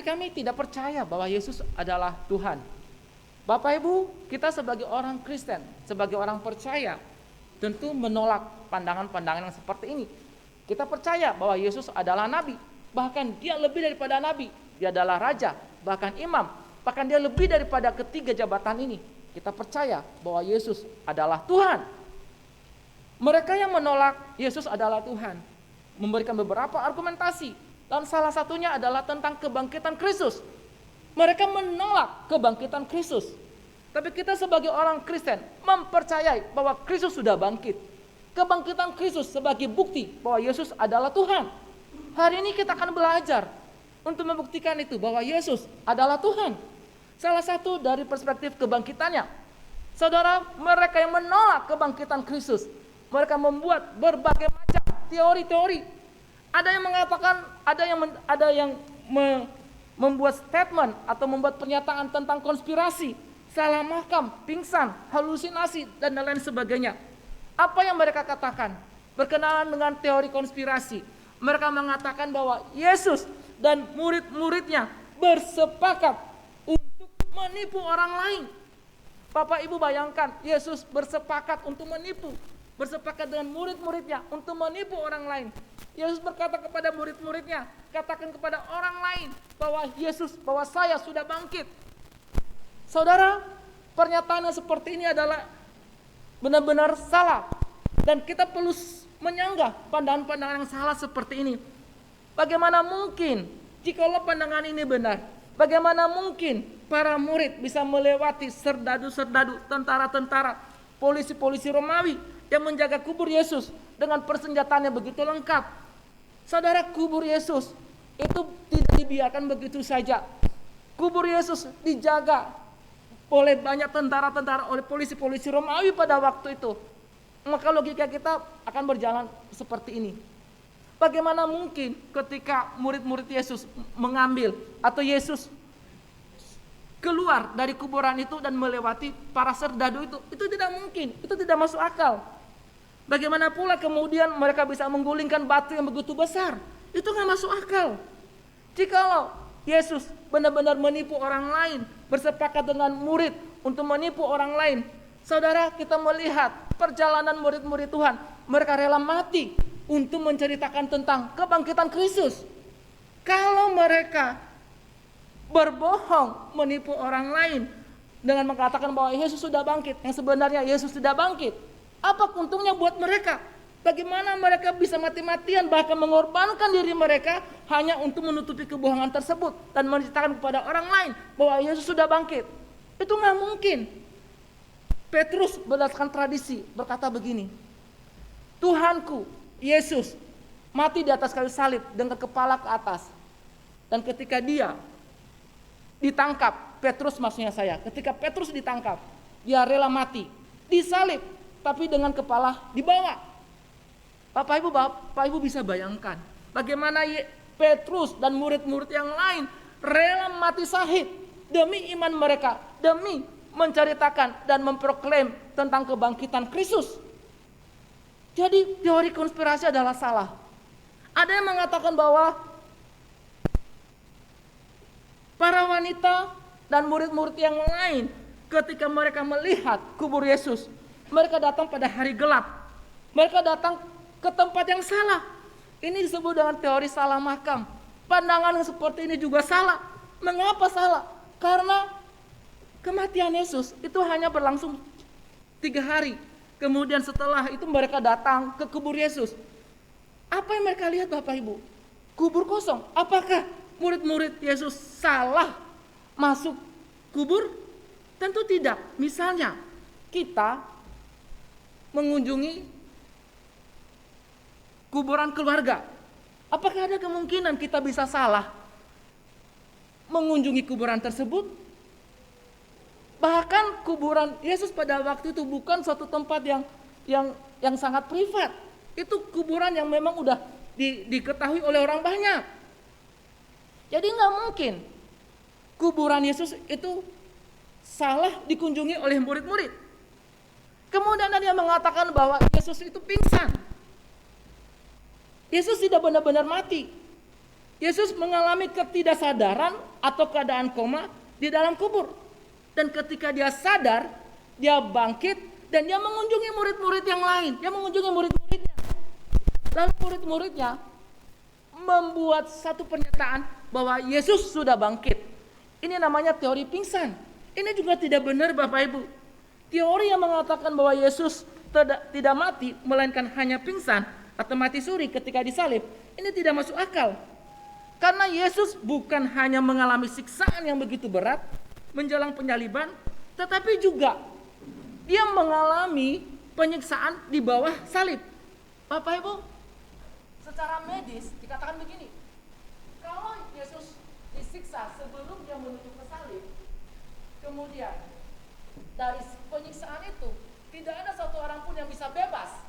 Kami tidak percaya bahwa Yesus adalah Tuhan. Bapak Ibu, kita sebagai orang Kristen, sebagai orang percaya, tentu menolak pandangan-pandangan yang seperti ini. Kita percaya bahwa Yesus adalah Nabi, bahkan dia lebih daripada Nabi. Dia adalah Raja, bahkan Imam, bahkan dia lebih daripada ketiga jabatan ini. Kita percaya bahwa Yesus adalah Tuhan. Mereka yang menolak Yesus adalah Tuhan memberikan beberapa argumentasi, dan salah satunya adalah tentang kebangkitan Kristus. Mereka menolak kebangkitan Kristus. Tapi kita sebagai orang Kristen mempercayai bahwa Kristus sudah bangkit. Kebangkitan Kristus sebagai bukti bahwa Yesus adalah Tuhan. Hari ini kita akan belajar untuk membuktikan itu, bahwa Yesus adalah Tuhan. Salah satu dari perspektif kebangkitannya, saudara, mereka yang menolak kebangkitan Kristus, mereka membuat berbagai macam teori-teori. Ada yang mengatakan, ada yang membuat statement atau membuat pernyataan tentang konspirasi, salah makam, pingsan, halusinasi, dan lain sebagainya. Apa yang mereka katakan berkenaan dengan teori konspirasi? Mereka mengatakan bahwa Yesus dan murid-muridnya bersepakat untuk menipu orang lain. Bapak Ibu bayangkan, Yesus bersepakat untuk menipu, bersepakat dengan murid-muridnya untuk menipu orang lain. Yesus berkata kepada murid-muridnya, katakan kepada orang lain bahwa saya sudah bangkit. Saudara, pernyataan yang seperti ini adalah benar-benar salah, dan kita perlu menyanggah pandangan-pandangan yang salah seperti ini. Bagaimana mungkin jikalau pandangan ini benar? Bagaimana mungkin para murid bisa melewati serdadu-serdadu, tentara-tentara, polisi-polisi Romawi yang menjaga kubur Yesus dengan persenjataannya begitu lengkap? Saudara, kubur Yesus itu tidak dibiarkan begitu saja. Kubur Yesus dijaga oleh banyak tentara-tentara, oleh polisi-polisi Romawi pada waktu itu. Maka logika kita akan berjalan seperti ini. Bagaimana mungkin ketika murid-murid Yesus mengambil, atau Yesus keluar dari kuburan itu dan melewati para serdadu itu tidak mungkin, itu tidak masuk akal. Bagaimana pula kemudian mereka bisa menggulingkan batu yang begitu besar? Itu nggak masuk akal. Jikalau Yesus benar-benar menipu orang lain, bersepakat dengan murid untuk menipu orang lain, saudara, kita melihat perjalanan murid-murid Tuhan, mereka rela mati untuk menceritakan tentang kebangkitan Kristus. Kalau mereka berbohong, menipu orang lain dengan mengatakan bahwa Yesus sudah bangkit, yang sebenarnya Yesus tidak bangkit, apa untungnya buat mereka? Bagaimana mereka bisa mati-matian, bahkan mengorbankan diri mereka hanya untuk menutupi kebohongan tersebut dan menceritakan kepada orang lain bahwa Yesus sudah bangkit? Itu nggak mungkin. Petrus berdasarkan tradisi berkata begini, Tuhanku Yesus mati di atas kayu salib dengan kepala ke atas, dan ketika dia ditangkap, ketika Petrus ditangkap, dia rela mati, disalib, tapi dengan kepala di bawah. Bapak Ibu bisa bayangkan bagaimana Petrus dan murid-murid yang lain rela mati syahid demi iman mereka, demi menceritakan dan memproklaim tentang kebangkitan Kristus. Jadi teori konspirasi adalah salah. Ada yang mengatakan bahwa para wanita dan murid-murid yang lain ketika mereka melihat kubur Yesus, mereka datang pada hari gelap. Mereka datang ke tempat yang salah. Ini disebut dengan teori salah makam. Pandangan yang seperti ini juga salah. Mengapa salah? Karena kematian Yesus itu hanya berlangsung 3 hari. Kemudian setelah itu mereka datang ke kubur Yesus. Apa yang mereka lihat Bapak Ibu? Kubur kosong. Apakah murid-murid Yesus salah masuk kubur? Tentu tidak. Misalnya kita mengunjungi kuburan keluarga. Apakah ada kemungkinan kita bisa salah mengunjungi kuburan tersebut? Bahkan kuburan Yesus pada waktu itu bukan suatu tempat yang sangat privat. Itu kuburan yang memang udah diketahui oleh orang banyak. Jadi nggak mungkin kuburan Yesus itu salah dikunjungi oleh murid-murid. Kemudian dia mengatakan bahwa Yesus itu pingsan. Yesus tidak benar-benar mati. Yesus mengalami ketidaksadaran atau keadaan koma di dalam kubur. Dan ketika dia sadar, dia bangkit dan dia mengunjungi murid-murid yang lain. Dia mengunjungi murid-muridnya. Lalu murid-muridnya membuat satu pernyataan bahwa Yesus sudah bangkit. Ini namanya teori pingsan. Ini juga tidak benar Bapak Ibu. Teori yang mengatakan bahwa Yesus tidak mati, melainkan hanya pingsan atau mati suri ketika disalib, ini tidak masuk akal. Karena Yesus bukan hanya mengalami siksaan yang begitu berat menjelang penyaliban, tetapi juga dia mengalami penyiksaan di bawah salib. Bapak Ibu, secara medis dikatakan begini, kalau Yesus disiksa sebelum dia menuju ke salib, kemudian dari penyiksaan itu tidak ada satu orang pun yang bisa bebas,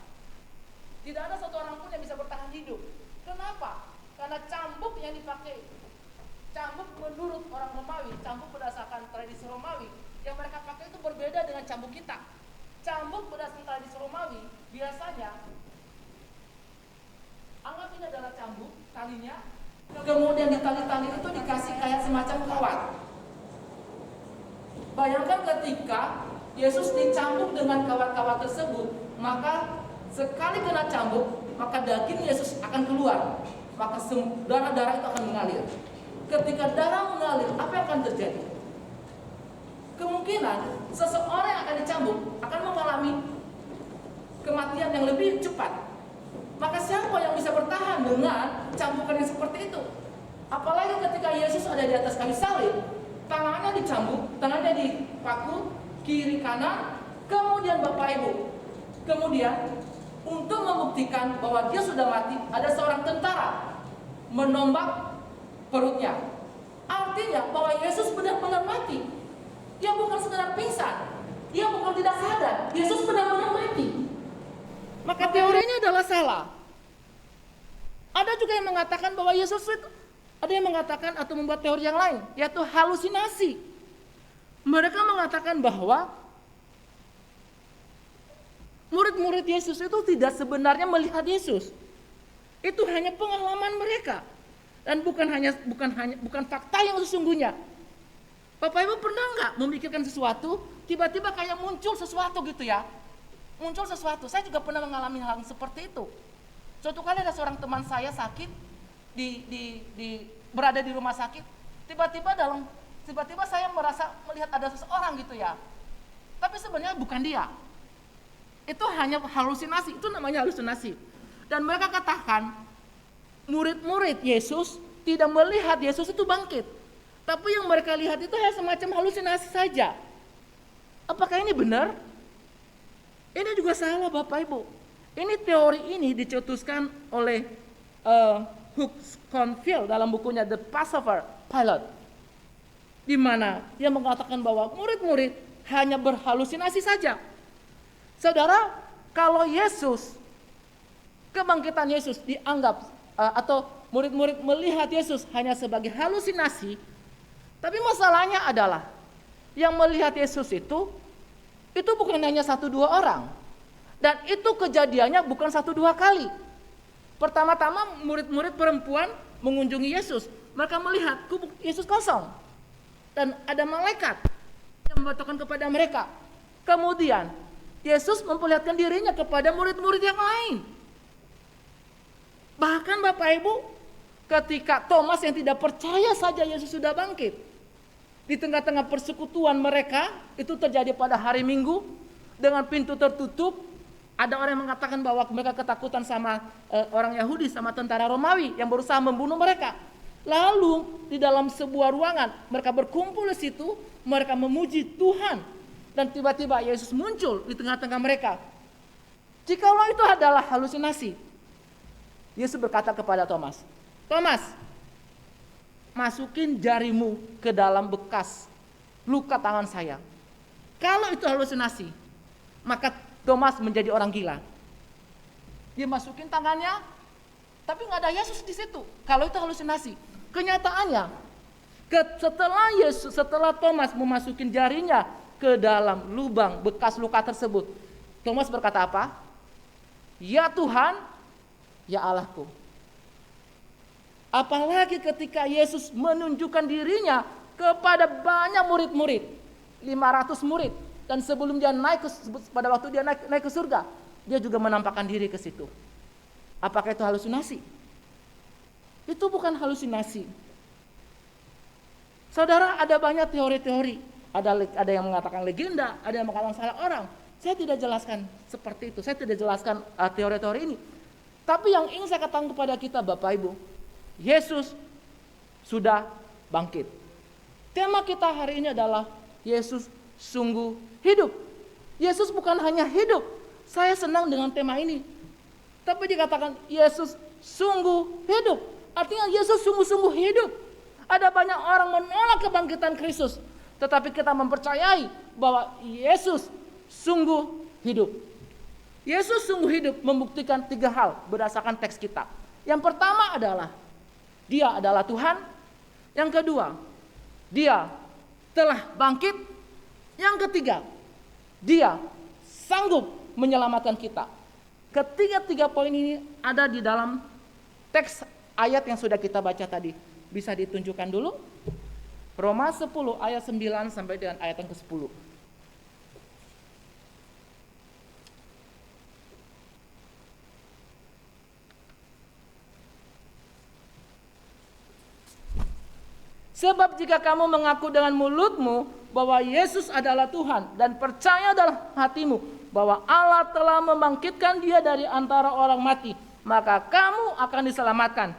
tidak ada satu orang pun yang bisa bertahan hidup. Kenapa? Karena cambuk yang dipakai, cambuk menurut orang Romawi, cambuk berdasarkan tradisi Romawi yang mereka pakai itu berbeda dengan cambuk kita. Cambuk berdasarkan tradisi Romawi biasanya, anggap ini adalah cambuk, talinya, kemudian di tali-tali itu dikasih kayak semacam kawat. Bayangkan ketika Yesus dicambuk dengan kawat-kawat tersebut, maka sekali kena cambuk, maka daging Yesus akan keluar. Maka darah-darah itu akan mengalir. Ketika darah mengalir, apa yang akan terjadi? Kemungkinan seseorang yang akan dicambuk akan mengalami kematian yang lebih cepat. Maka siapa yang bisa bertahan dengan cambukan yang seperti itu? Apalagi ketika Yesus ada di atas kayu salib, tangannya dicambuk, tangannya dipaku, kiri kanan, kemudian Bapak Ibu, kemudian untuk membuktikan bahwa dia sudah mati, ada seorang tentara menombak perutnya. Artinya bahwa Yesus benar-benar mati. Dia bukan sekedar pingsan, dia bukan tidak sadar, Yesus benar-benar mati. Maka teorinya adalah salah. Ada juga yang mengatakan bahwa Yesus itu, ada yang mengatakan atau membuat teori yang lain, yaitu halusinasi. Mereka mengatakan bahwa murid-murid Yesus itu tidak sebenarnya melihat Yesus. Itu hanya pengalaman mereka dan bukan fakta yang sesungguhnya. Bapak Ibu pernah nggak memikirkan sesuatu, tiba-tiba kayak muncul sesuatu gitu ya? Muncul sesuatu. Saya juga pernah mengalami hal seperti itu. Suatu kali ada seorang teman saya sakit, berada di rumah sakit. Tiba-tiba saya melihat ada seseorang gitu ya. Tapi sebenarnya bukan dia. Itu hanya halusinasi, itu namanya halusinasi. Dan mereka katakan, murid-murid Yesus tidak melihat Yesus itu bangkit. Tapi yang mereka lihat itu hanya semacam halusinasi saja. Apakah ini benar? Ini juga salah Bapak Ibu. Ini teori ini dicetuskan oleh Hugh Confield dalam bukunya The Passover Pilot, di mana dia mengatakan bahwa murid-murid hanya berhalusinasi saja. Saudara, kalau kebangkitan Yesus dianggap atau murid-murid melihat Yesus hanya sebagai halusinasi, tapi masalahnya adalah yang melihat Yesus itu bukan hanya 1-2 orang, dan itu kejadiannya bukan 1-2 kali. Pertama-tama murid-murid perempuan mengunjungi Yesus, mereka melihat kubur Yesus kosong dan ada malaikat yang memberitahukan kepada mereka. Kemudian Yesus memperlihatkan dirinya kepada murid-murid yang lain. Bahkan Bapak Ibu, ketika Thomas yang tidak percaya saja Yesus sudah bangkit, di tengah-tengah persekutuan mereka, itu terjadi pada hari Minggu, dengan pintu tertutup, ada orang yang mengatakan bahwa mereka ketakutan sama orang Yahudi, sama tentara Romawi yang berusaha membunuh mereka. Lalu di dalam sebuah ruangan, mereka berkumpul di situ, mereka memuji Tuhan, dan tiba-tiba Yesus muncul di tengah-tengah mereka. Jikalau itu adalah halusinasi, Yesus berkata kepada Thomas, "Thomas, masukin jarimu ke dalam bekas luka tangan saya." Kalau itu halusinasi, maka Thomas menjadi orang gila. Dia masukin tangannya, tapi nggak ada Yesus di situ. Kalau itu halusinasi, kenyataannya setelah Thomas memasukin jarinya ke dalam lubang bekas luka tersebut, Thomas berkata apa? "Ya Tuhan, ya Allahku." Apalagi ketika Yesus menunjukkan dirinya kepada banyak murid-murid, 500 murid. Dan sebelum dia pada waktu dia naik ke surga, dia juga menampakkan diri ke situ. Apakah itu halusinasi? Itu bukan halusinasi. Saudara, ada banyak teori-teori. Ada yang mengatakan legenda, ada yang mengatakan salah orang. Saya tidak jelaskan seperti itu. Saya tidak jelaskan teori-teori ini. Tapi yang ingin saya katakan kepada kita Bapak Ibu, Yesus sudah bangkit. Tema kita hari ini adalah Yesus sungguh hidup. Yesus bukan hanya hidup. Saya senang dengan tema ini. Tapi dikatakan Yesus sungguh hidup. Artinya Yesus sungguh-sungguh hidup. Ada banyak orang menolak kebangkitan Kristus. Tetapi kita mempercayai bahwa Yesus sungguh hidup. Yesus sungguh hidup membuktikan 3 hal berdasarkan teks kita. Yang pertama adalah Dia adalah Tuhan. Yang kedua, Dia telah bangkit. Yang ketiga, Dia sanggup menyelamatkan kita. Ketiga-tiga poin ini ada di dalam teks ayat yang sudah kita baca tadi. Bisa ditunjukkan dulu. Roma 10 ayat 9 sampai dengan ayat yang ke-10. Sebab jika kamu mengaku dengan mulutmu bahwa Yesus adalah Tuhan dan percaya dalam hatimu bahwa Allah telah membangkitkan Dia dari antara orang mati, maka kamu akan diselamatkan.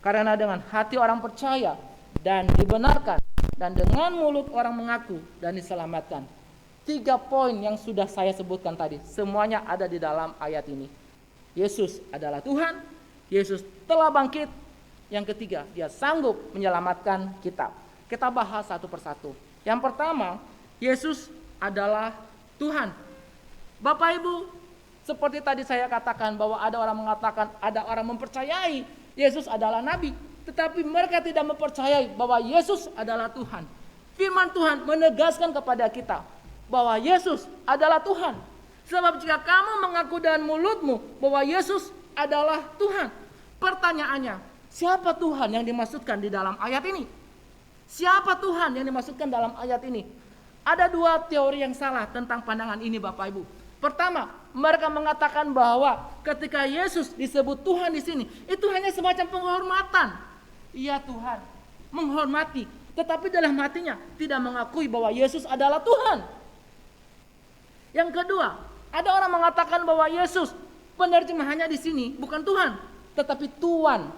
Karena dengan hati orang percaya dan dibenarkan, dan dengan mulut orang mengaku dan diselamatkan. 3 poin yang sudah saya sebutkan tadi, semuanya ada di dalam ayat ini. Yesus adalah Tuhan, Yesus telah bangkit. Yang ketiga, Dia sanggup menyelamatkan kita. Kita bahas satu persatu. Yang pertama, Yesus adalah Tuhan. Bapak Ibu, seperti tadi saya katakan bahwa ada orang mengatakan, ada orang mempercayai Yesus adalah Nabi. Tetapi mereka tidak mempercayai bahwa Yesus adalah Tuhan. Firman Tuhan menegaskan kepada kita bahwa Yesus adalah Tuhan. Sebab jika kamu mengaku dengan mulutmu bahwa Yesus adalah Tuhan. Pertanyaannya, siapa Tuhan yang dimaksudkan di dalam ayat ini? Siapa Tuhan yang dimaksudkan dalam ayat ini? Ada 2 teori yang salah tentang pandangan ini Bapak Ibu. Pertama, mereka mengatakan bahwa ketika Yesus disebut Tuhan di sini, itu hanya semacam penghormatan. Iya Tuhan, menghormati. Tetapi dalam hatinya tidak mengakui bahwa Yesus adalah Tuhan. Yang kedua, ada orang mengatakan bahwa Yesus penerjemahannya di sini bukan Tuhan, tetapi Tuan.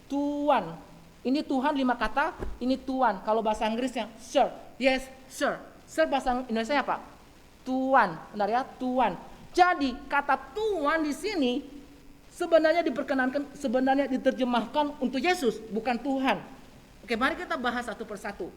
Tuan. Ini Tuhan 5 kata, ini Tuan. Kalau bahasa Inggrisnya Sir. Yes, Sir. Sir bahasa Indonesia apa? Tuan. Benar ya? Tuan. Jadi kata Tuan di sini sebenarnya sebenarnya diterjemahkan untuk Yesus, bukan Tuhan. Oke, mari kita bahas satu persatu.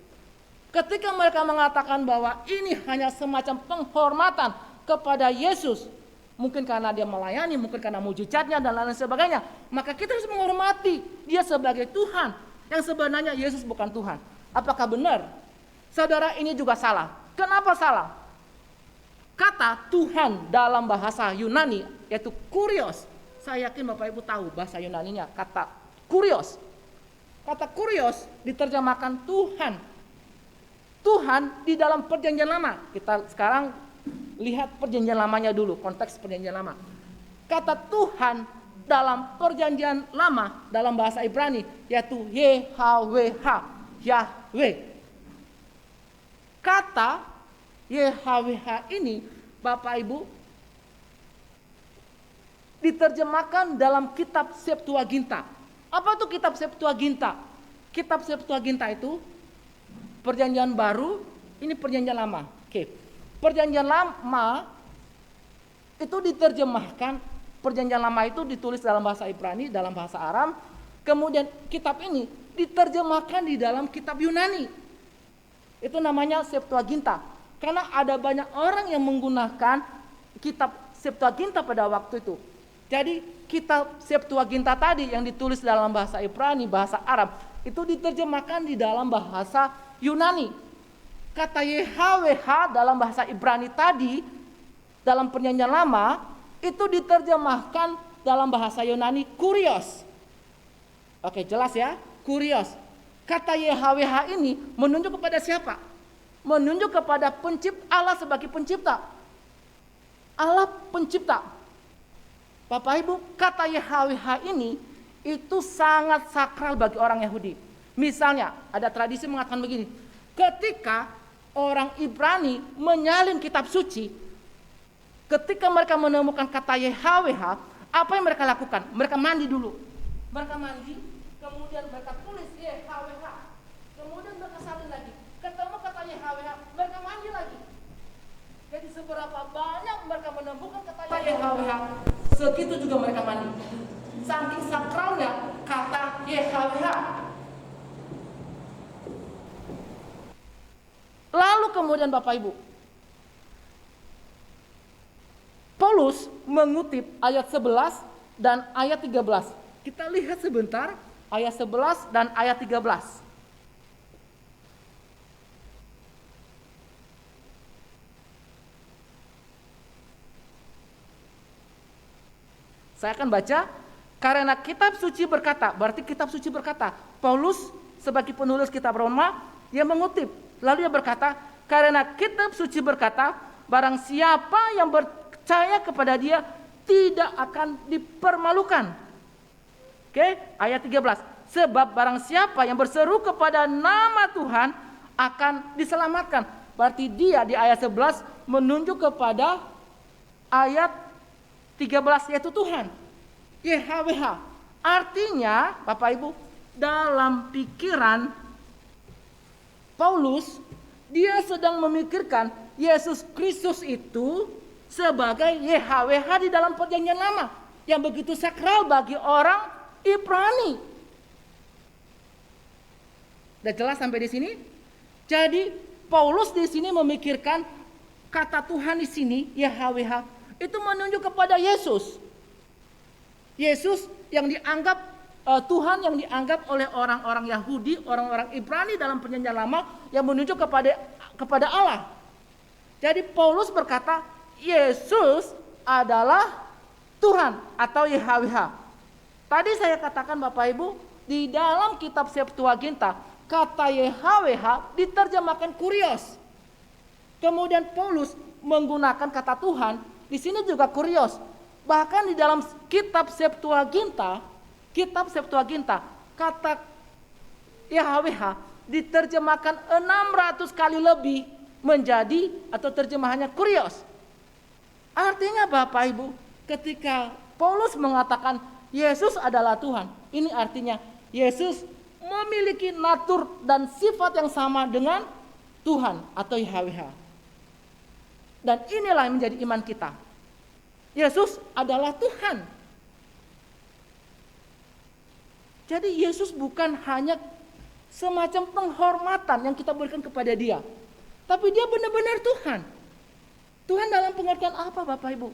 Ketika mereka mengatakan bahwa ini hanya semacam penghormatan kepada Yesus, mungkin karena Dia melayani, mungkin karena mujizatnya dan lain sebagainya, maka kita harus menghormati Dia sebagai Tuhan, yang sebenarnya Yesus bukan Tuhan. Apakah benar? Saudara, ini juga salah. Kenapa salah? Kata Tuhan dalam bahasa Yunani yaitu kurios. Saya yakin Bapak Ibu tahu bahasa Yunaninya, kata kurios. Kata kurios diterjemahkan Tuhan. Tuhan di dalam perjanjian lama. Kita sekarang lihat perjanjian lamanya dulu, konteks perjanjian lama. Kata Tuhan dalam perjanjian lama dalam bahasa Ibrani yaitu YHWH, Yahweh. Kata YHWH ini Bapak Ibu diterjemahkan dalam kitab Septuaginta. Apa itu kitab Septuaginta? Kitab Septuaginta itu perjanjian baru, ini perjanjian lama. Oke. Perjanjian lama itu diterjemahkan, perjanjian lama itu ditulis dalam bahasa Ibrani, dalam bahasa Aram. Kemudian kitab ini diterjemahkan di dalam kitab Yunani. Itu namanya Septuaginta. Karena ada banyak orang yang menggunakan kitab Septuaginta pada waktu itu. Jadi kitab Septuaginta tadi yang ditulis dalam bahasa Ibrani, bahasa Arab, itu diterjemahkan di dalam bahasa Yunani. Kata YHWH dalam bahasa Ibrani tadi, dalam perjanjian lama, itu diterjemahkan dalam bahasa Yunani kurios. Oke, jelas ya? kurios. Kata YHWH ini menunjuk kepada siapa? Menunjuk kepada Allah sebagai pencipta. Allah pencipta. Bapak Ibu, kata YHWH ini itu sangat sakral bagi orang Yahudi. Misalnya ada tradisi mengatakan begini, ketika orang Ibrani menyalin kitab suci, ketika mereka menemukan kata YHWH, apa yang mereka lakukan? Mereka mandi dulu. Mereka mandi, kemudian mereka tulis YHWH, kemudian mereka salin lagi. Ketemu kata YHWH, mereka mandi lagi. Jadi seberapa banyak mereka menemukan kata YHWH, segitu juga mereka mandi. Saking sakralnya kata YHWH. Lalu kemudian Bapak Ibu, Paulus mengutip ayat 11 dan ayat 13. Kita lihat sebentar ayat 11 dan ayat 13. Saya akan baca, karena kitab suci berkata, berarti kitab suci berkata, Paulus sebagai penulis kitab Roma, dia mengutip, lalu dia berkata, karena kitab suci berkata, barang siapa yang percaya kepada dia tidak akan dipermalukan. Oke, ayat 13. Sebab barang siapa yang berseru kepada nama Tuhan akan diselamatkan. Berarti dia di ayat 11 menunjuk kepada ayat 13 yaitu Tuhan. YHWH. Artinya Bapak Ibu, dalam pikiran Paulus, dia sedang memikirkan Yesus Kristus itu sebagai YHWH di dalam perjanjian lama yang begitu sakral bagi orang Ibrani. Udah jelas sampai di sini? Jadi Paulus di sini memikirkan kata Tuhan di sini YHWH itu menunjuk kepada Yesus. Yesus yang dianggap Tuhan yang dianggap oleh orang-orang Yahudi, orang-orang Ibrani dalam perjanjian lama yang menunjuk kepada Allah. Jadi Paulus berkata Yesus adalah Tuhan atau YHWH. Tadi saya katakan Bapak Ibu, di dalam kitab Septuaginta kata YHWH diterjemahkan kurios. Kemudian Paulus menggunakan kata Tuhan, di sini juga kurios. Bahkan di dalam kitab Septuaginta kata YHWH diterjemahkan 600 kali lebih menjadi atau terjemahannya kurios. Artinya Bapak Ibu, ketika Paulus mengatakan Yesus adalah Tuhan, ini artinya Yesus memiliki natur dan sifat yang sama dengan Tuhan atau YHWH. Dan inilah yang menjadi iman kita. Yesus adalah Tuhan. Jadi Yesus bukan hanya semacam penghormatan yang kita berikan kepada dia, tapi dia benar-benar Tuhan. Tuhan dalam pengertian apa Bapak Ibu?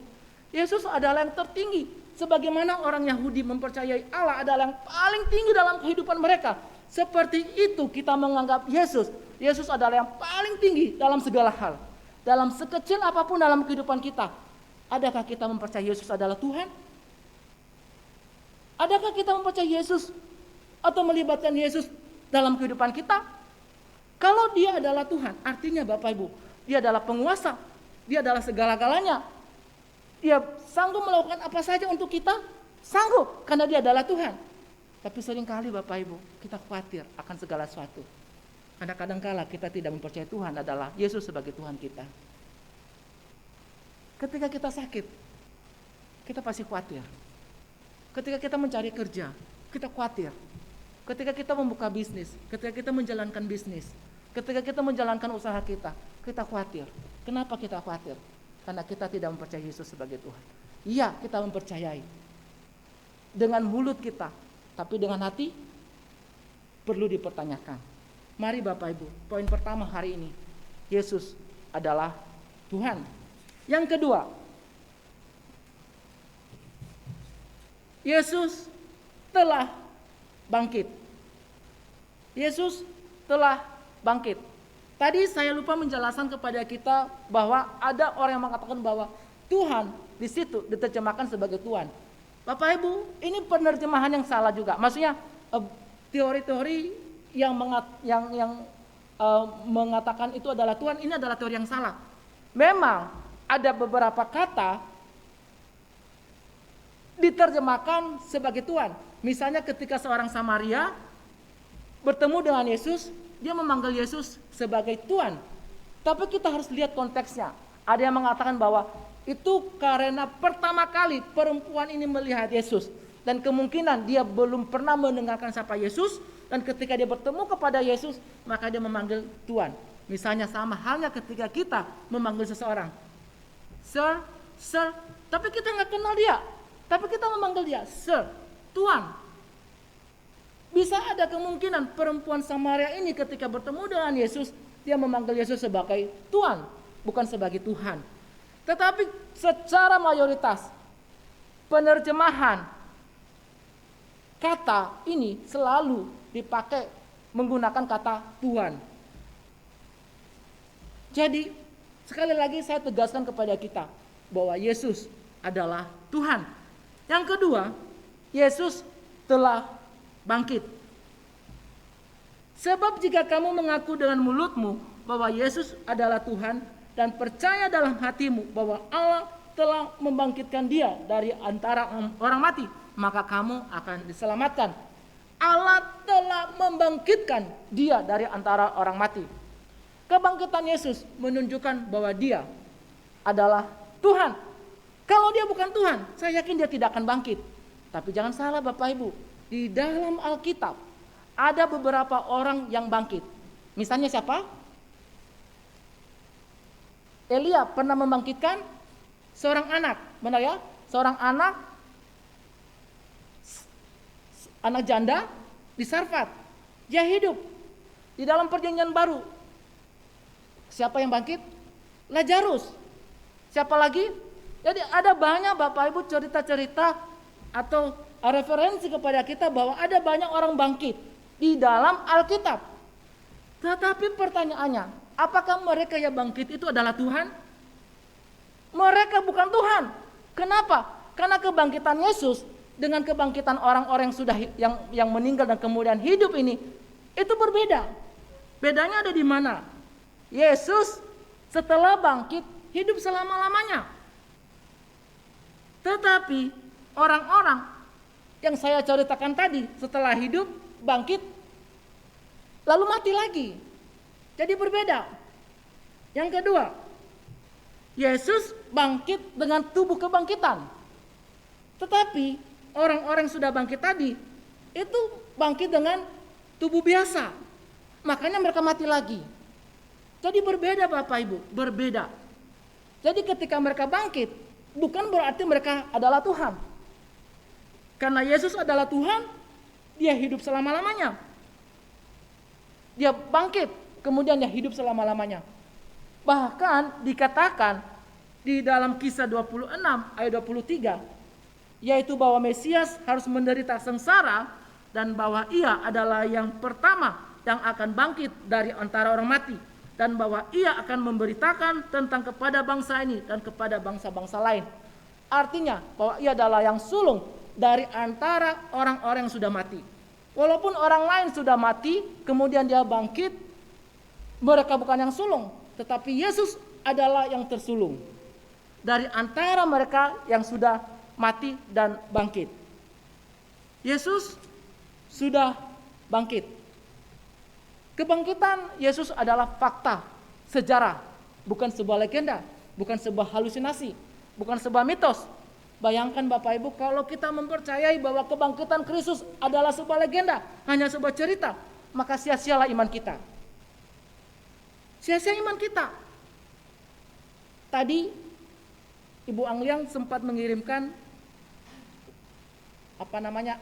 Yesus adalah yang tertinggi. Sebagaimana orang Yahudi mempercayai Allah adalah yang paling tinggi dalam kehidupan mereka. Seperti itu kita menganggap Yesus. Yesus adalah yang paling tinggi dalam segala hal. Dalam sekecil apapun dalam kehidupan kita. Adakah kita mempercayai Yesus adalah Tuhan? Adakah kita mempercayai Yesus atau melibatkan Yesus dalam kehidupan kita? Kalau dia adalah Tuhan, artinya Bapak Ibu, dia adalah penguasa. Dia adalah segala-galanya. Dia sanggup melakukan apa saja untuk kita, sanggup karena dia adalah Tuhan. Tapi seringkali Bapak Ibu, kita khawatir akan segala sesuatu. Karena kadangkala kita tidak mempercayai Tuhan adalah Yesus sebagai Tuhan kita. Ketika kita sakit, kita pasti khawatir. Ketika kita mencari kerja, kita khawatir. Ketika kita membuka bisnis, ketika kita menjalankan bisnis, ketika kita menjalankan usaha kita khawatir. Kenapa kita khawatir? Karena kita tidak mempercayai Yesus sebagai Tuhan. Iya, kita mempercayai dengan mulut kita, tapi dengan hati perlu dipertanyakan. Mari Bapak Ibu, poin pertama hari ini, Yesus adalah Tuhan. Yang kedua, Yesus telah bangkit. Yesus telah bangkit. Tadi saya lupa menjelaskan kepada kita bahwa ada orang yang mengatakan bahwa Tuhan di situ diterjemahkan sebagai Tuhan. Bapak Ibu, ini penerjemahan yang salah juga. Maksudnya teori-teori yang mengatakan itu adalah Tuhan, ini adalah teori yang salah. Memang ada beberapa kata diterjemahkan sebagai Tuhan. Misalnya ketika seorang Samaria bertemu dengan Yesus, dia memanggil Yesus sebagai Tuhan. Tapi kita harus lihat konteksnya. Ada yang mengatakan bahwa itu karena pertama kali perempuan ini melihat Yesus. Dan kemungkinan dia belum pernah mendengarkan sapa Yesus. Dan ketika dia bertemu kepada Yesus, maka dia memanggil Tuhan. Misalnya sama halnya ketika kita memanggil seseorang. Sir, sir. Tapi kita nggak kenal dia. Tapi kita memanggil dia, Sir, Tuhan. Bisa ada kemungkinan perempuan Samaria ini ketika bertemu dengan Yesus, dia memanggil Yesus sebagai Tuhan, bukan sebagai Tuhan. Tetapi secara mayoritas, penerjemahan kata ini selalu dipakai menggunakan kata Tuhan. Jadi, sekali lagi saya tegaskan kepada kita bahwa Yesus adalah Tuhan. Yang kedua, Yesus telah bangkit. Sebab jika kamu mengaku dengan mulutmu bahwa Yesus adalah Tuhan dan percaya dalam hatimu bahwa Allah telah membangkitkan dia dari antara orang mati, maka kamu akan diselamatkan. Allah telah membangkitkan dia dari antara orang mati. Kebangkitan Yesus menunjukkan bahwa dia adalah Tuhan. Kalau dia bukan Tuhan, saya yakin dia tidak akan bangkit. Tapi jangan salah Bapak Ibu, di dalam Alkitab ada beberapa orang yang bangkit. Misalnya siapa? Elia pernah membangkitkan seorang anak, benar ya? Seorang anak janda di Sarfat. Dia hidup di dalam perjanjian baru. Siapa yang bangkit? Lazarus. Siapa lagi? Jadi ada banyak Bapak Ibu cerita-cerita atau referensi kepada kita bahwa ada banyak orang bangkit di dalam Alkitab. Tetapi pertanyaannya, apakah mereka yang bangkit itu adalah Tuhan? Mereka bukan Tuhan. Kenapa? Karena kebangkitan Yesus dengan kebangkitan orang-orang yang sudah yang meninggal dan kemudian hidup ini itu berbeda. Bedanya ada di mana? Yesus setelah bangkit hidup selama-lamanya. Tetapi orang-orang yang saya ceritakan tadi setelah hidup, bangkit, lalu mati lagi. Jadi berbeda. Yang kedua, Yesus bangkit dengan tubuh kebangkitan. Tetapi orang-orang yang sudah bangkit tadi, itu bangkit dengan tubuh biasa. Makanya mereka mati lagi. Jadi berbeda Bapak Ibu, berbeda. Jadi ketika mereka bangkit, bukan berarti mereka adalah Tuhan. Karena Yesus adalah Tuhan, dia hidup selama-lamanya. Dia bangkit, kemudian dia hidup selama-lamanya. Bahkan dikatakan di dalam Kisah 26 ayat 23, yaitu bahwa Mesias harus menderita sengsara dan bahwa ia adalah yang pertama yang akan bangkit dari antara orang mati. Dan bahwa ia akan memberitakan tentang kepada bangsa ini dan kepada bangsa-bangsa lain. Artinya bahwa ia adalah yang sulung dari antara orang-orang yang sudah mati. Walaupun orang lain sudah mati, kemudian dia bangkit, mereka bukan yang sulung, tetapi Yesus adalah yang tersulung dari antara mereka yang sudah mati dan bangkit. Yesus sudah bangkit. Kebangkitan Yesus adalah fakta, sejarah, bukan sebuah legenda, bukan sebuah halusinasi, bukan sebuah mitos. Bayangkan Bapak Ibu kalau kita mempercayai bahwa kebangkitan Kristus adalah sebuah legenda, hanya sebuah cerita, maka sia-sialah iman kita. Sia-sia iman kita. Tadi Ibu Angliang sempat mengirimkan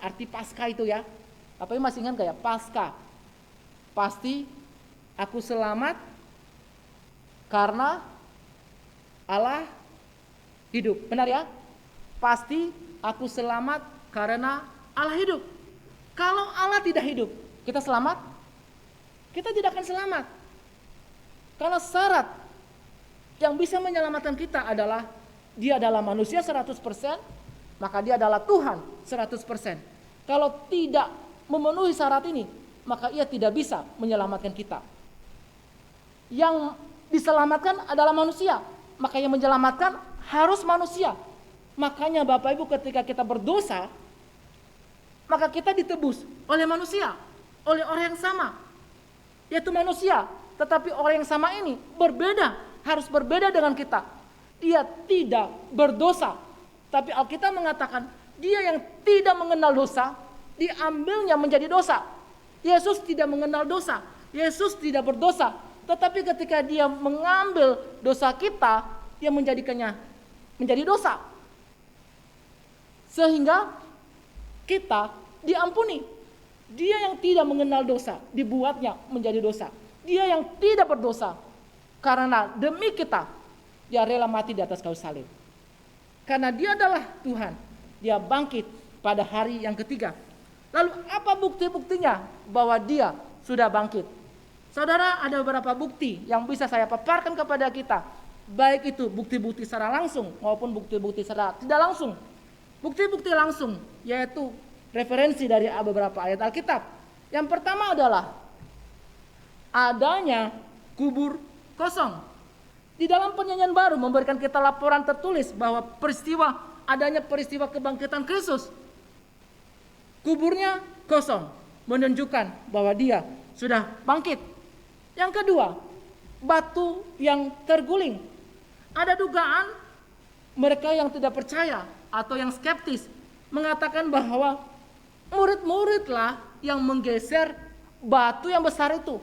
arti Paskah itu ya. Bapak Ibu masih ingat gak ya? Paskah. Pasti aku selamat karena Allah hidup. Benar ya? Pasti aku selamat karena Allah hidup. Kalau Allah tidak hidup, kita selamat? Kita tidak akan selamat. Karena syarat yang bisa menyelamatkan kita adalah dia adalah manusia 100%, maka dia adalah Tuhan 100%. Kalau tidak memenuhi syarat ini, maka ia tidak bisa menyelamatkan kita. Yang diselamatkan adalah manusia, maka yang menyelamatkan harus manusia. Makanya Bapak Ibu, ketika kita berdosa, maka kita ditebus oleh manusia, oleh orang yang sama, yaitu manusia. Tetapi orang yang sama ini berbeda, harus berbeda dengan kita. Dia tidak berdosa, tapi Alkitab mengatakan dia yang tidak mengenal dosa, diambilnya menjadi dosa. Yesus tidak mengenal dosa, Yesus tidak berdosa, tetapi ketika dia mengambil dosa kita, dia menjadikannya menjadi dosa. Sehingga kita diampuni. Dia yang tidak mengenal dosa dibuatnya menjadi dosa. Dia yang tidak berdosa, karena demi kita dia rela mati di atas kayu salib. Karena dia adalah Tuhan, dia bangkit pada hari yang ketiga. Lalu apa bukti-buktinya bahwa dia sudah bangkit? Saudara, ada beberapa bukti yang bisa saya paparkan kepada kita. Baik itu bukti-bukti secara langsung maupun bukti-bukti secara tidak langsung. Bukti-bukti langsung yaitu referensi dari beberapa ayat Alkitab. Yang pertama adalah adanya kubur kosong. Di dalam Perjanjian Baru memberikan kita laporan tertulis bahwa adanya peristiwa kebangkitan Kristus. Kuburnya kosong, menunjukkan bahwa dia sudah bangkit. Yang kedua, batu yang terguling. Ada dugaan mereka yang tidak percaya atau yang skeptis mengatakan bahwa murid-muridlah yang menggeser batu yang besar itu.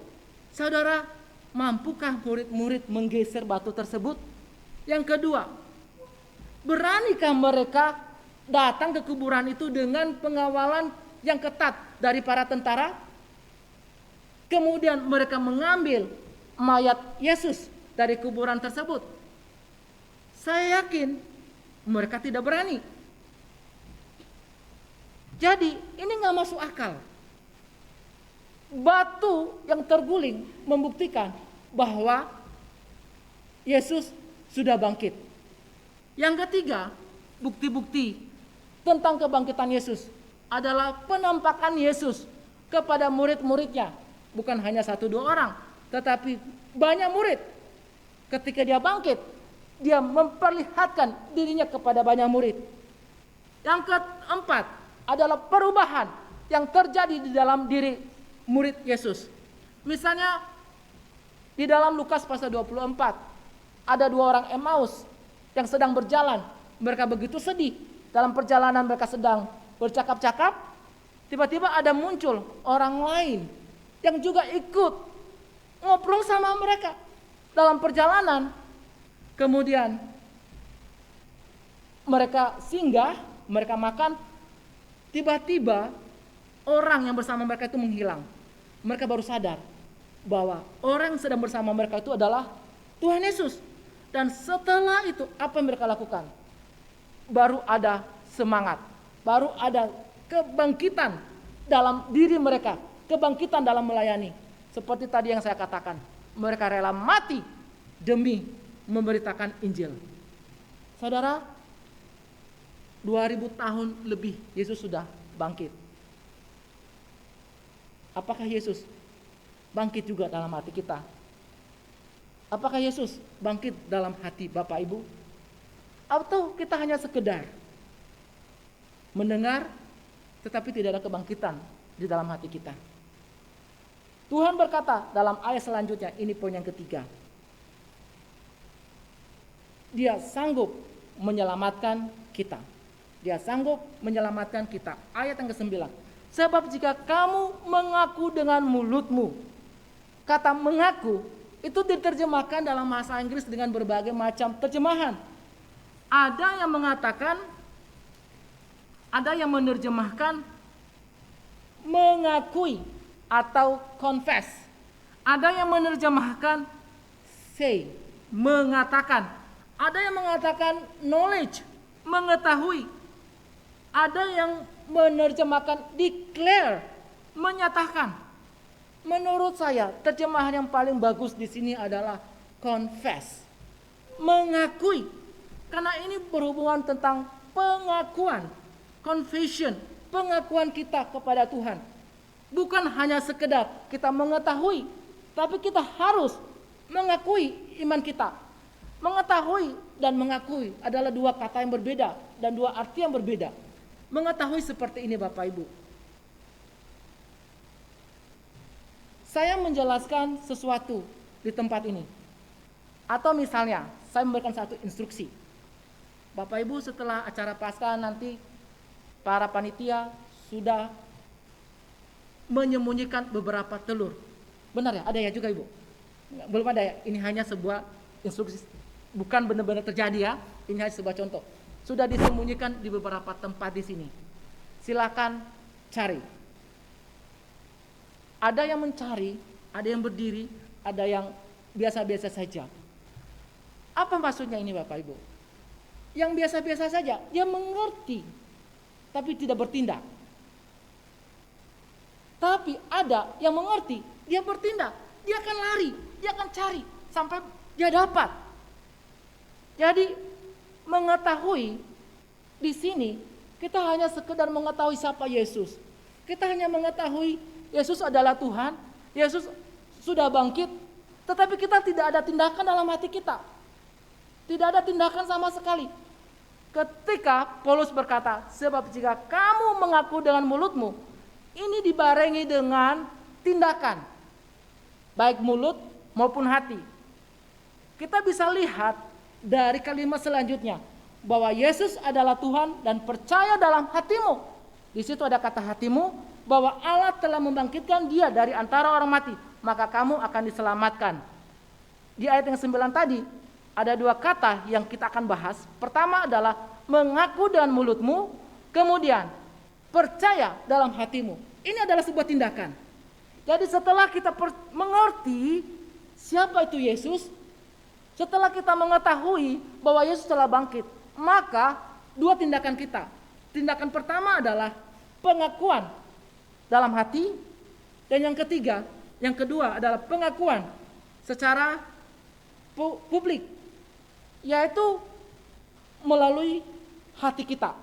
Saudara, mampukah murid-murid menggeser batu tersebut? Yang kedua, beranikah mereka datang ke kuburan itu dengan pengawalan yang ketat dari para tentara? Kemudian mereka mengambil mayat Yesus dari kuburan tersebut. Saya yakin mereka tidak berani. Jadi ini nggak masuk akal. Batu yang terguling membuktikan bahwa Yesus sudah bangkit. Yang ketiga, bukti-bukti tentang kebangkitan Yesus adalah penampakan Yesus kepada murid-muridnya. Bukan hanya 1-2 orang, tetapi banyak murid. Ketika dia bangkit, dia memperlihatkan dirinya kepada banyak murid. Yang keempat adalah perubahan yang terjadi di dalam diri murid Yesus. Misalnya di dalam Lukas pasal 24 ada 2 orang Emmaus yang sedang berjalan. Mereka begitu sedih. Dalam perjalanan mereka sedang bercakap-cakap, tiba-tiba ada muncul orang lain yang juga ikut ngobrol sama mereka dalam perjalanan. Kemudian mereka singgah, mereka makan. Tiba-tiba orang yang bersama mereka itu menghilang. Mereka baru sadar bahwa orang yang sedang bersama mereka itu adalah Tuhan Yesus. Dan setelah itu apa yang mereka lakukan? Baru ada semangat, baru ada kebangkitan dalam diri mereka, kebangkitan dalam melayani. Seperti tadi yang saya katakan, mereka rela mati demi memberitakan Injil. Saudara, 2000 tahun lebih Yesus sudah bangkit. Apakah Yesus bangkit juga dalam hati kita? Apakah Yesus bangkit dalam hati Bapak Ibu? Atau kita hanya sekedar mendengar tetapi tidak ada kebangkitan di dalam hati kita? Tuhan berkata dalam ayat selanjutnya, ini poin yang ketiga. Dia sanggup menyelamatkan kita. Dia sanggup menyelamatkan kita. Ayat yang ke-9. Sebab jika kamu mengaku dengan mulutmu. Kata mengaku itu diterjemahkan dalam bahasa Inggris dengan berbagai macam terjemahan. Ada yang mengatakan, ada yang menerjemahkan mengakui atau confess. Ada yang menerjemahkan say, mengatakan. Ada yang mengatakan knowledge, mengetahui. Ada yang menerjemahkan declare, menyatakan. Menurut saya, terjemahan yang paling bagus di sini adalah confess, mengakui. Karena ini berhubungan tentang pengakuan, confession, pengakuan kita kepada Tuhan. Bukan hanya sekedar kita mengetahui, tapi kita harus mengakui iman kita. Mengetahui dan mengakui adalah dua kata yang berbeda dan dua arti yang berbeda. Mengetahui seperti ini Bapak Ibu. Saya menjelaskan sesuatu di tempat ini. Atau misalnya, saya memberikan satu instruksi. Bapak Ibu setelah acara Paskah nanti, para panitia sudah menyembunyikan beberapa telur. Benar ya? Ada ya juga Ibu? Belum ada ya? Ini hanya sebuah instruksi. Bukan benar-benar terjadi ya. Ini hanya sebuah contoh. Sudah disembunyikan di beberapa tempat di sini. Silakan cari. Ada yang mencari, ada yang berdiri, ada yang biasa-biasa saja. Apa maksudnya ini Bapak Ibu? Yang biasa-biasa saja, dia mengerti, tapi tidak bertindak. Tapi ada yang mengerti, dia bertindak, dia akan lari, dia akan cari, sampai dia dapat. Jadi mengetahui di sini, kita hanya sekedar mengetahui siapa Yesus. Kita hanya mengetahui Yesus adalah Tuhan, Yesus sudah bangkit, tetapi kita tidak ada tindakan dalam hati kita. Tidak ada tindakan sama sekali. Ketika Paulus berkata, sebab jika kamu mengaku dengan mulutmu, ini dibarengi dengan tindakan, baik mulut maupun hati. Kita bisa lihat dari kalimat selanjutnya, bahwa Yesus adalah Tuhan dan percaya dalam hatimu. Di situ ada kata hatimu, bahwa Allah telah membangkitkan dia dari antara orang mati, maka kamu akan diselamatkan. Di ayat yang 9 tadi, ada dua kata yang kita akan bahas. Pertama adalah mengaku dengan mulutmu, kemudian percaya dalam hatimu. Ini adalah sebuah tindakan. Jadi setelah kita mengerti siapa itu Yesus, setelah kita mengetahui bahwa Yesus telah bangkit, maka dua tindakan kita. Tindakan pertama adalah pengakuan dalam hati, dan yang kedua adalah pengakuan secara publik, yaitu melalui hati kita,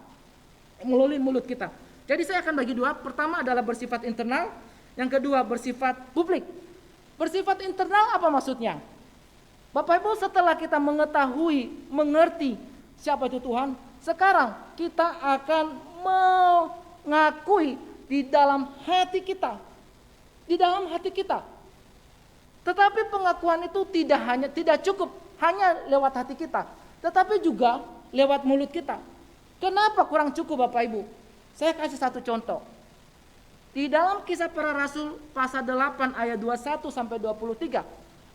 melalui mulut kita. Jadi saya akan bagi dua. Pertama adalah bersifat internal, yang kedua bersifat publik. Bersifat internal apa maksudnya? Bapak Ibu, setelah kita mengetahui, mengerti siapa itu Tuhan, sekarang kita akan mengakui di dalam hati kita. Di dalam hati kita. Tetapi pengakuan itu tidak cukup hanya lewat hati kita, tetapi juga lewat mulut kita. Kenapa kurang cukup Bapak Ibu? Saya kasih satu contoh. Di dalam Kisah Para Rasul pasal 8 ayat 21 sampai 23,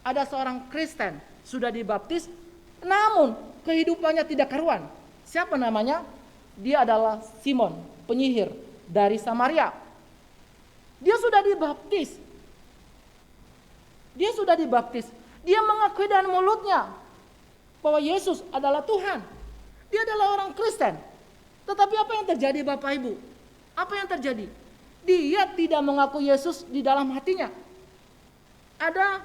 ada seorang Kristen sudah dibaptis, namun kehidupannya tidak karuan. Siapa namanya? Dia adalah Simon, penyihir dari Samaria. Dia sudah dibaptis. Dia mengakui dengan mulutnya bahwa Yesus adalah Tuhan. Dia adalah orang Kristen. Tetapi apa yang terjadi Bapak Ibu? Apa yang terjadi? Dia tidak mengaku Yesus di dalam hatinya. Ada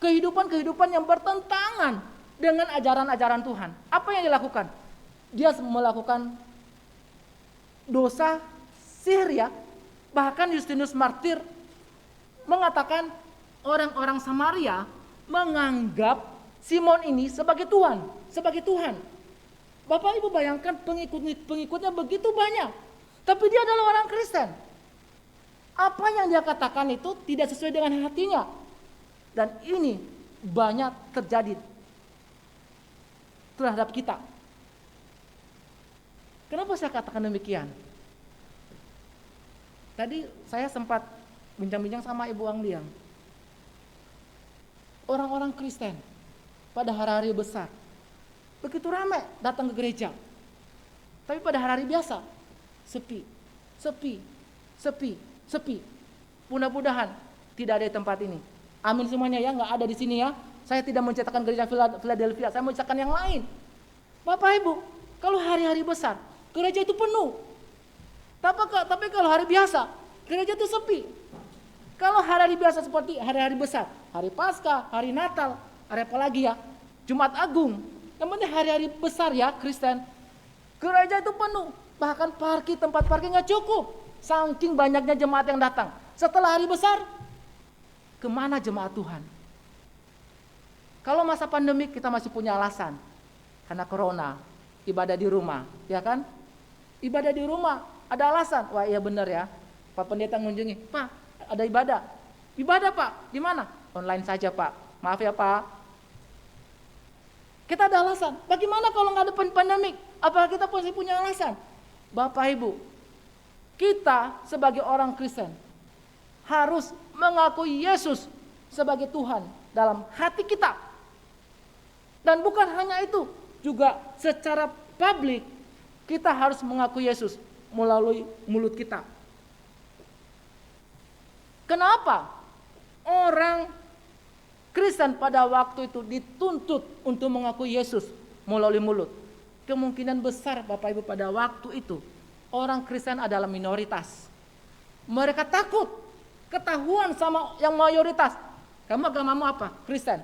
kehidupan yang bertentangan dengan ajaran-ajaran Tuhan. Apa yang dilakukan? Dia melakukan dosa sihir ya. Bahkan Justinus Martir mengatakan orang-orang Samaria menganggap Simon ini sebagai Tuhan. Bapak Ibu bayangkan pengikutnya begitu banyak. Tapi dia adalah orang Kristen. Apa yang dia katakan itu tidak sesuai dengan hatinya. Dan ini banyak terjadi terhadap kita. Kenapa saya katakan demikian? Tadi saya sempat bincang-bincang sama Ibu Angliang. Orang-orang Kristen pada hari-hari besar begitu ramai datang ke gereja. Tapi pada hari-hari biasa sepi. Mudah-mudahan tidak ada di tempat ini. Amin semuanya ya, nggak ada di sini ya. Saya tidak menceritakan gereja Philadelphia, saya menceritakan yang lain. Bapak Ibu, kalau hari-hari besar, gereja itu penuh. Tapi kalau hari biasa, gereja itu sepi. Kalau hari-hari biasa seperti hari-hari besar, hari Paskah, hari Natal, hari apa lagi ya, Jumat Agung, yang penting hari-hari besar ya Kristen, gereja itu penuh. Bahkan tempat parkir nggak cukup. Saking banyaknya jemaat yang datang. Setelah hari besar, kemana jemaat Tuhan? Kalau masa pandemi kita masih punya alasan. Karena corona, ibadah di rumah, ya kan? Ibadah di rumah, ada alasan. Wah iya benar ya, Pak Pendeta ngunjungi. Pak, ada ibadah. Ibadah Pak, di mana? Online saja Pak. Maaf ya Pak. Kita ada alasan. Bagaimana kalau nggak ada pandemik? Apakah kita masih punya alasan? Bapak Ibu, kita sebagai orang Kristen harus mengakui Yesus sebagai Tuhan dalam hati kita. Dan bukan hanya itu, juga secara publik kita harus mengakui Yesus melalui mulut kita. Kenapa orang Kristen pada waktu itu dituntut untuk mengakui Yesus melalui mulut? Kemungkinan besar Bapak Ibu pada waktu itu orang Kristen adalah minoritas. Mereka takut ketahuan sama yang mayoritas. Kamu agamamu apa? Kristen.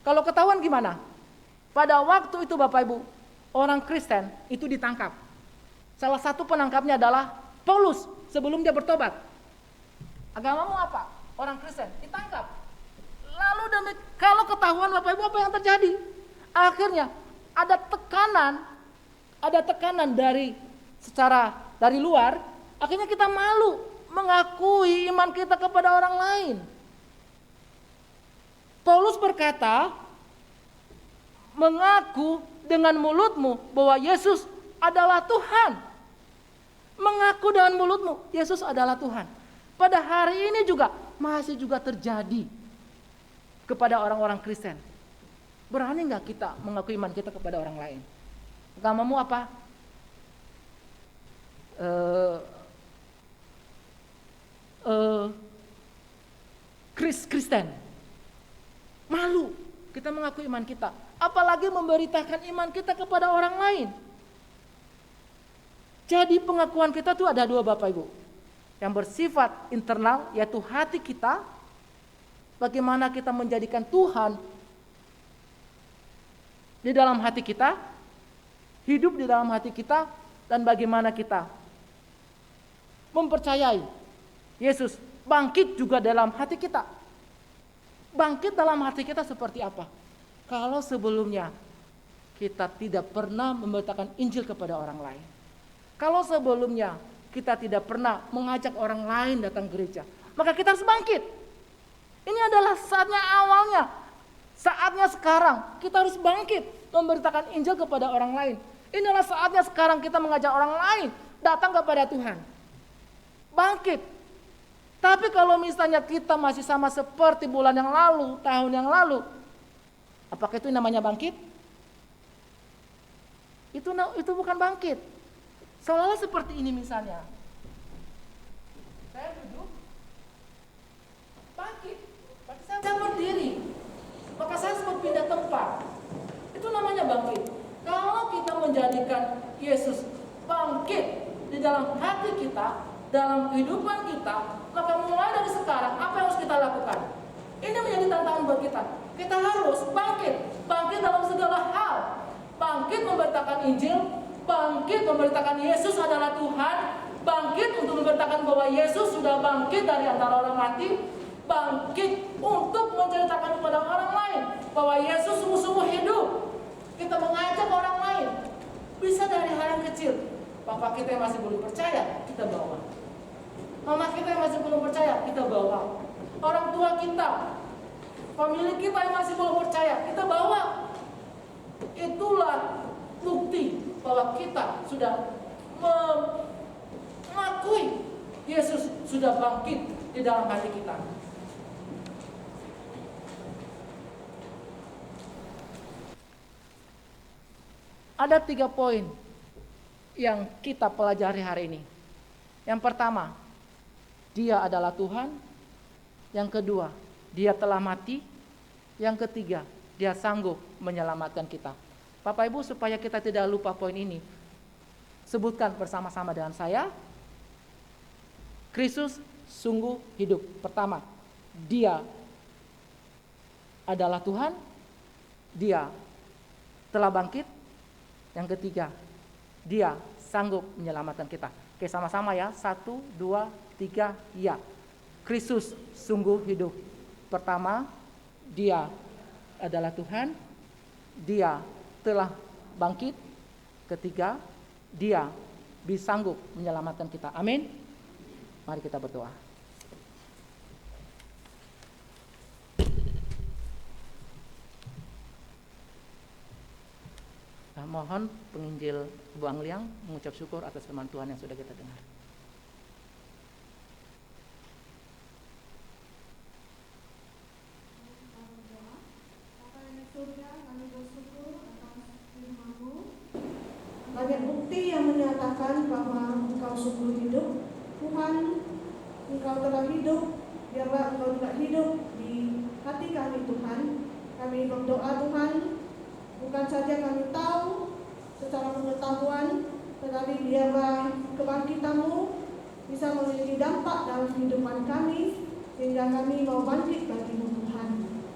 Kalau ketahuan gimana? Pada waktu itu Bapak Ibu, orang Kristen itu ditangkap. Salah satu penangkapnya adalah Paulus sebelum dia bertobat. Agamamu apa? Orang Kristen, ditangkap. Lalu kalau ketahuan Bapak Ibu, apa yang terjadi? Akhirnya ada tekanan dari luar, akhirnya kita malu mengakui iman kita kepada orang lain. Paulus berkata, mengaku dengan mulutmu bahwa Yesus adalah Tuhan. Mengaku dengan mulutmu, Yesus adalah Tuhan. Pada hari ini masih juga terjadi kepada orang-orang Kristen. Berani nggak kita mengakui iman kita kepada orang lain? Agamamu apa? Kristen. Malu kita mengakui iman kita. Apalagi memberitakan iman kita kepada orang lain. Jadi pengakuan kita tuh ada dua Bapak Ibu. Yang bersifat internal, yaitu hati kita. Bagaimana kita menjadikan Tuhan di dalam hati kita, hidup di dalam hati kita, dan bagaimana kita mempercayai Yesus bangkit juga dalam hati kita. Bangkit dalam hati kita seperti apa? Kalau sebelumnya kita tidak pernah memberitakan Injil kepada orang lain. Kalau sebelumnya kita tidak pernah mengajak orang lain datang gereja, maka kita harus bangkit. Ini adalah saatnya awalnya. Saatnya sekarang kita harus bangkit memberitakan Injil kepada orang lain. Inilah saatnya sekarang kita mengajak orang lain datang kepada Tuhan. Bangkit. Tapi kalau misalnya kita masih sama seperti bulan yang lalu, tahun yang lalu, apakah itu namanya bangkit? Itu bukan bangkit. Seolah-olah seperti ini misalnya. Saya duduk, bangkit. Saya berdiri, maka saya sempat pindah tempat. Itu namanya bangkit. Kalau kita menjadikan Yesus bangkit di dalam hati kita, dalam kehidupan kita, maka mulai dari sekarang apa yang harus kita lakukan? Ini menjadi tantangan buat kita. Kita harus bangkit dalam segala hal. Bangkit memberitakan Injil, bangkit memberitakan Yesus adalah Tuhan, bangkit untuk memberitakan bahwa Yesus sudah bangkit dari antara orang mati, bangkit untuk menceritakan kepada orang lain bahwa Yesus sungguh-sungguh hidup. Kita mengajak orang lain. Bisa dari hal yang kecil. Bapak kita yang masih belum percaya, kita bawa. Mama kita yang masih belum percaya, kita bawa. Orang tua kita, famili kita yang masih belum percaya, kita bawa. Itulah bukti bahwa kita sudah mengakui Yesus sudah bangkit di dalam hati kita. Ada 3 poin yang kita pelajari hari ini. Yang pertama, Dia adalah Tuhan. Yang kedua, Dia telah mati. Yang ketiga, Dia sanggup menyelamatkan kita. Bapak Ibu, supaya kita tidak lupa poin ini, sebutkan bersama-sama dengan saya. Kristus sungguh hidup. Pertama, Dia adalah Tuhan. Dia telah bangkit. Yang ketiga, Dia sanggup menyelamatkan kita. Oke, sama-sama ya. 1, 2, 3, ya. Kristus sungguh hidup. Pertama, dia adalah Tuhan. Dia telah bangkit. Ketiga, dia bisa sanggup menyelamatkan kita. Amin. Mari kita berdoa. Mohon penginjil Bu Angliang mengucap syukur atas firman Tuhan yang sudah kita dengar. Banyak bukti yang menyatakan bahwa Engkau sungguh hidup. Tuhan, Engkau telah hidup. Biarlah Engkau juga hidup di hati kami, Tuhan. Kami berdoa, Tuhan, bukan saja kami tahu secara pengetahuan, tetapi biarlah kebangkitan-Mu bisa memiliki dampak dalam kehidupan kami, sehingga kami mau bangkit bagi-Mu, Tuhan.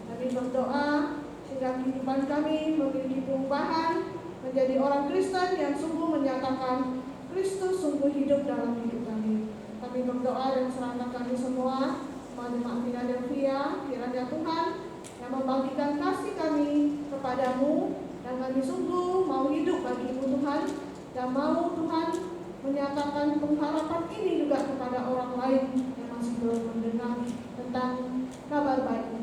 Kami berdoa sehingga kehidupan kami memiliki perubahan, menjadi orang Kristen yang sungguh menyatakan Kristus sungguh hidup dalam hidup kami. Kami berdoa dan serahkan kami semua pada Philadelphia, kiranya Tuhan yang membangkitkan kasih kami kepadamu, dan kami sungguh mau hidup bagi-Mu, Tuhan, dan mau Tuhan menyatakan pengharapan ini juga kepada orang lain yang masih belum mendengar tentang kabar baik